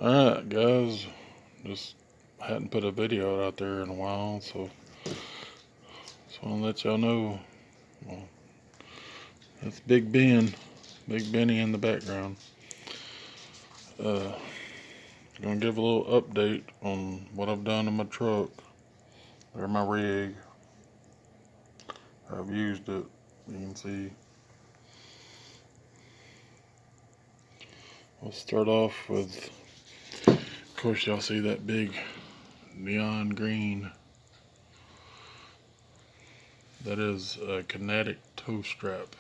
Alright guys, just hadn't put a video out there in a while, so just want to let y'all know. Well, that's Big Benny in the background. Gonna give a little update on what I've done in my truck or my rig. I've used it, you can see. We'll start off with, of course y'all see that big neon green. That is a kinetic tow strap,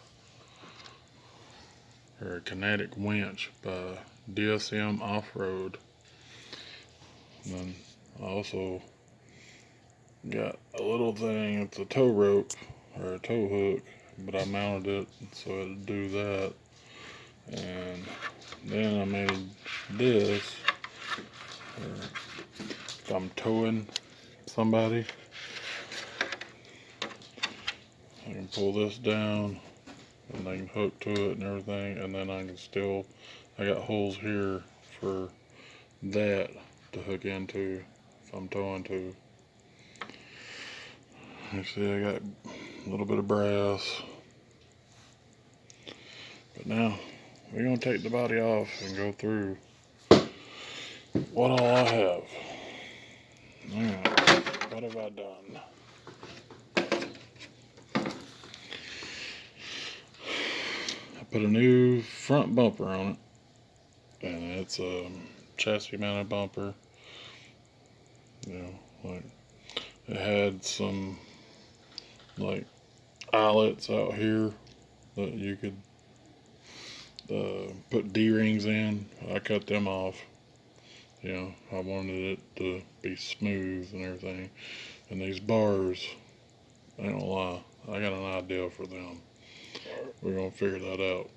or a kinetic winch by DSM Off-Road. And then I also got a little thing, it's a tow rope or a tow hook, but I mounted it so it'd do that. And then I made this, if I'm towing somebody, I can pull this down and I can hook to it and everything, and then I got holes here for that to hook into if I'm towing to. You see I got a little bit of brass. But now we're going to take the body off and go through what all I have. Alright, what have I done? I put a new front bumper on it, and it's a chassis mounted bumper. You know, like it had some like eyelets out here that you could put D-rings in. I cut them off. You know, I wanted it to be smooth and everything. And these bars, I ain't gonna lie, I got an idea for them. We're gonna figure that out.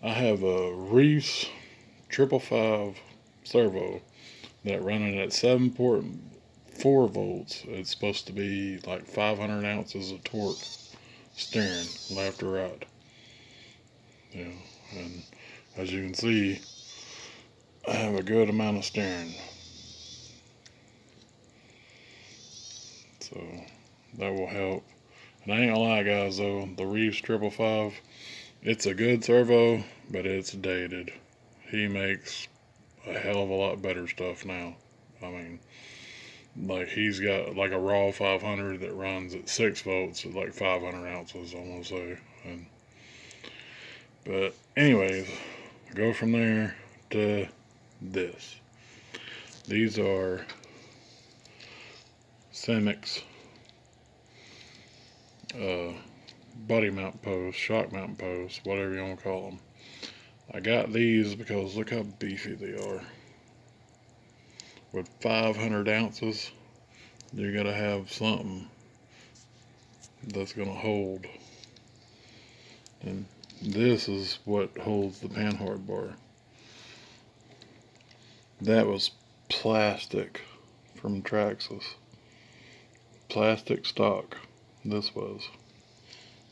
I have a Reese 555 servo that running at 7.4 volts. It's supposed to be like 500 ounces of torque steering left to right. You know, and as you can see, I have a good amount of steering. So that will help. And I ain't gonna lie guys though, the Reese 555, it's a good servo, but it's dated. He makes a hell of a lot better stuff now. I mean, like he's got like a raw 500 that runs at 6 volts at like 500 ounces, I'm gonna say. But anyways, go from there to this. These are Cemex body mount posts, shock mount posts, whatever you want to call them. I got these because look how beefy they are. With 500 ounces, you gotta have something that's gonna hold. And this is what holds the panhard bar. That was plastic from Traxxas. Plastic stock. This was.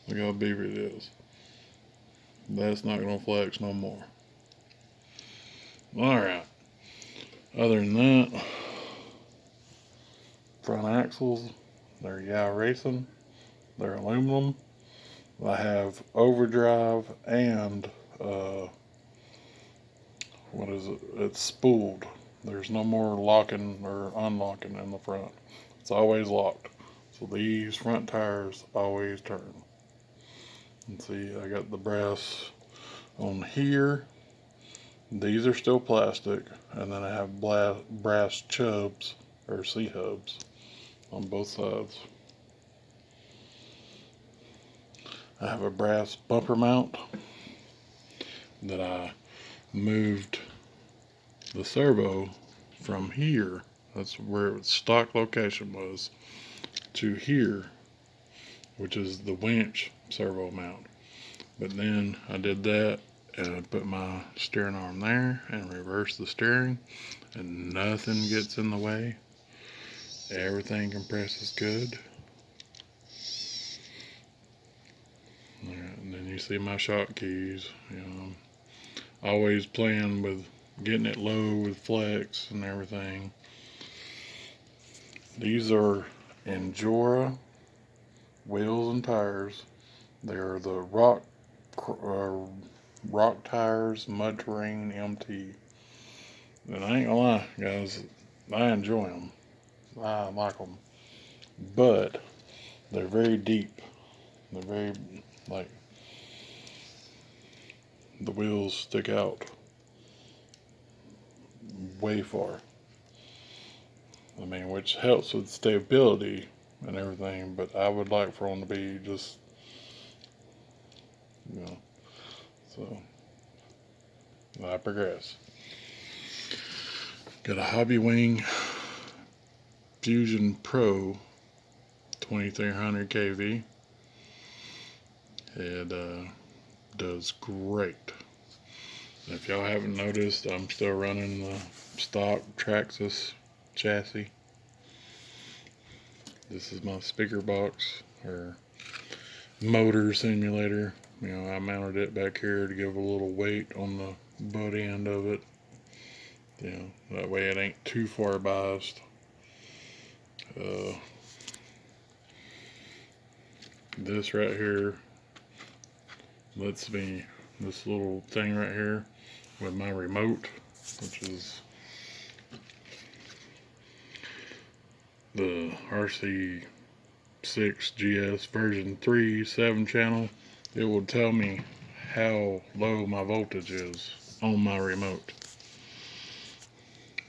Look how beefy it is. That's not gonna flex no more. Alright. Other than that, front axles, they're racing. They're aluminum. I have overdrive and what is it? It's spooled. There's no more locking or unlocking in the front. It's always locked. So these front tires always turn. And see, I got the brass on here. These are still plastic. And then I have brass chubs or C-hubs on both sides. I have a brass bumper mount that I moved the servo from here, that's where its stock location was, to here, which is the winch servo mount. But then I did that and I put my steering arm there and reversed the steering, and nothing gets in the way. Everything compresses good. And then you see my shock keys, you know, always playing with getting it low with flex and everything. These are Endura wheels and tires. They are the rock tires, mud terrain MT. And I ain't gonna lie, guys, I enjoy them. I like them, but they're very deep. They're very, like, the wheels stick out way far. I mean, which helps with stability and everything, but I would like for them to be just, you know, so I progress. Got a Hobby Wing Fusion Pro 2300 kV. It does great. If y'all haven't noticed, I'm still running the stock trx4 chassis. This is my speaker box or motor simulator. You know, I mounted it back here to give a little weight on the butt end of it. You know, that way it ain't too far biased. This right here lets me, this little thing right here with my remote, which is the RC6GS version 3 7 channel, it will tell me how low my voltage is on my remote.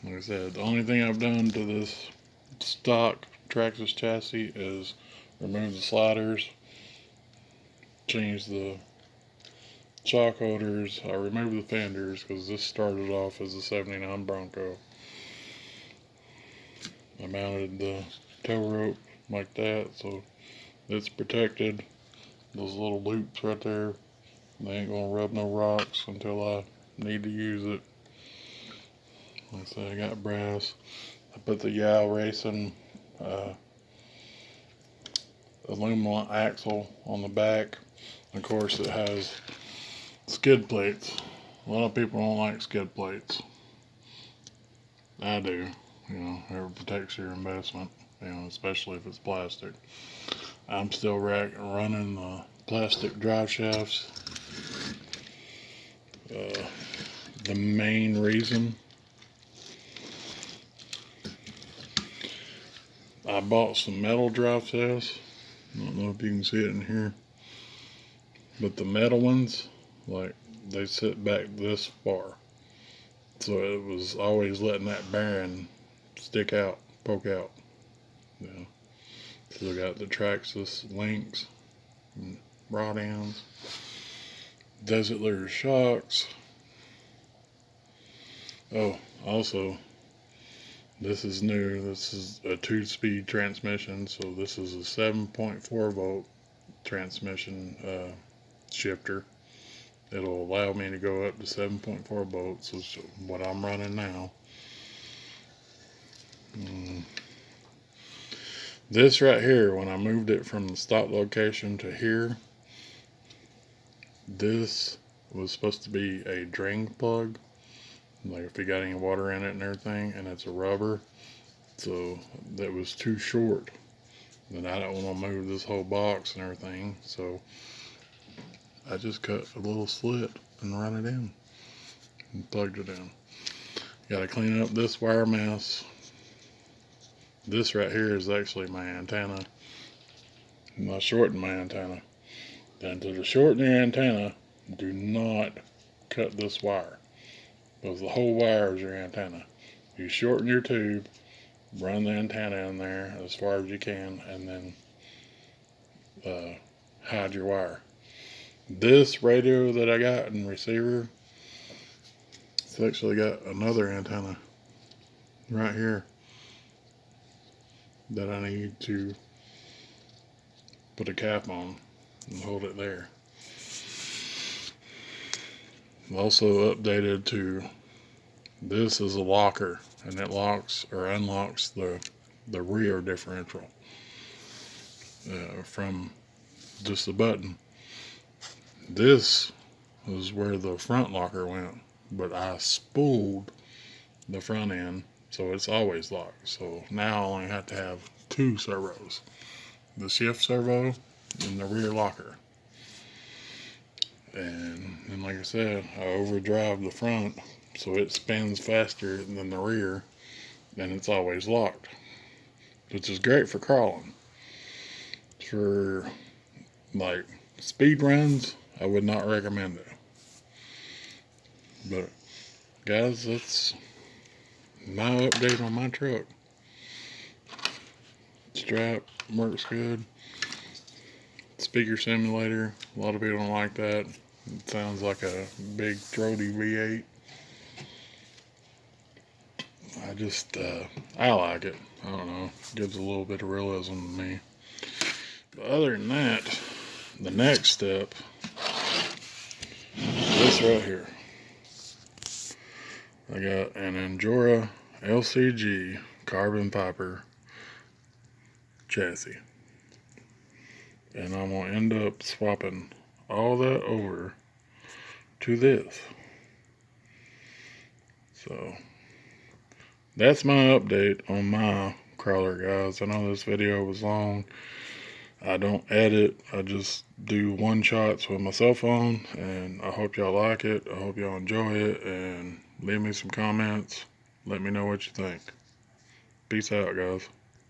Like I said, the only thing I've done to this stock trx4 chassis is remove the sliders, change the shock holders. I removed the fenders because this started off as a 79 Bronco. I mounted the tow rope like that so it's protected. Those little loops right there, they ain't gonna rub no rocks until I need to use it. Like I said, I got brass. I put the Yao Racing aluminum axle on the back. Of course, it has skid plates. A lot of people don't like skid plates. I do. You know, it protects your investment, you know, especially if it's plastic. I'm still running the plastic drive shafts. The main reason I bought some metal drive shafts. I don't know if you can see it in here, but the metal ones, like, they sit back this far, so it was always letting that bearing stick out, poke out. You know, still got the trx4 links, and rod ends, desert layer shocks. Oh, also, this is new. This is a 2-speed transmission, so this is a 7.4 volt transmission shifter. It'll allow me to go up to 7.4 volts, which is what I'm running now. This right here, when I moved it from the stock location to here, this was supposed to be a drain plug, like if you got any water in it and everything, and it's a rubber, so that was too short. Then I don't want to move this whole box and everything, so I just cut a little slit and run it in and plugged it in. Gotta clean up this wire mess. This right here is actually my antenna. I shortened my antenna. And to shorten your antenna, do not cut this wire, because the whole wire is your antenna. You shorten your tube, run the antenna in there as far as you can, and then hide your wire. This radio that I got and receiver, it's actually got another antenna right here that I need to put a cap on and hold it there. Also updated to, this is a locker, and it locks or unlocks the rear differential from just a button. This is where the front locker went, but I spooled the front end, so it's always locked. So now I only have to have 2 servos, the shift servo and the rear locker. And like I said, I overdrive the front so it spins faster than the rear, and it's always locked, which is great for crawling. For like speed runs, I would not recommend it. But guys, that's my update on my truck. Strap works good. Speaker simulator, a lot of people don't like that. It sounds like a big throaty V8. I like it. I don't know. It gives a little bit of realism to me. But other than that, the next step is this right here. I got an Endura LCG carbon fiber chassis. And I'm going to end up swapping all that over to this. So that's my update on my crawler, guys. I know this video was long. I don't edit. I just do one shots with my cell phone, and I hope y'all like it. I hope y'all enjoy it, and leave me some comments. Let me know what you think. Peace out, guys.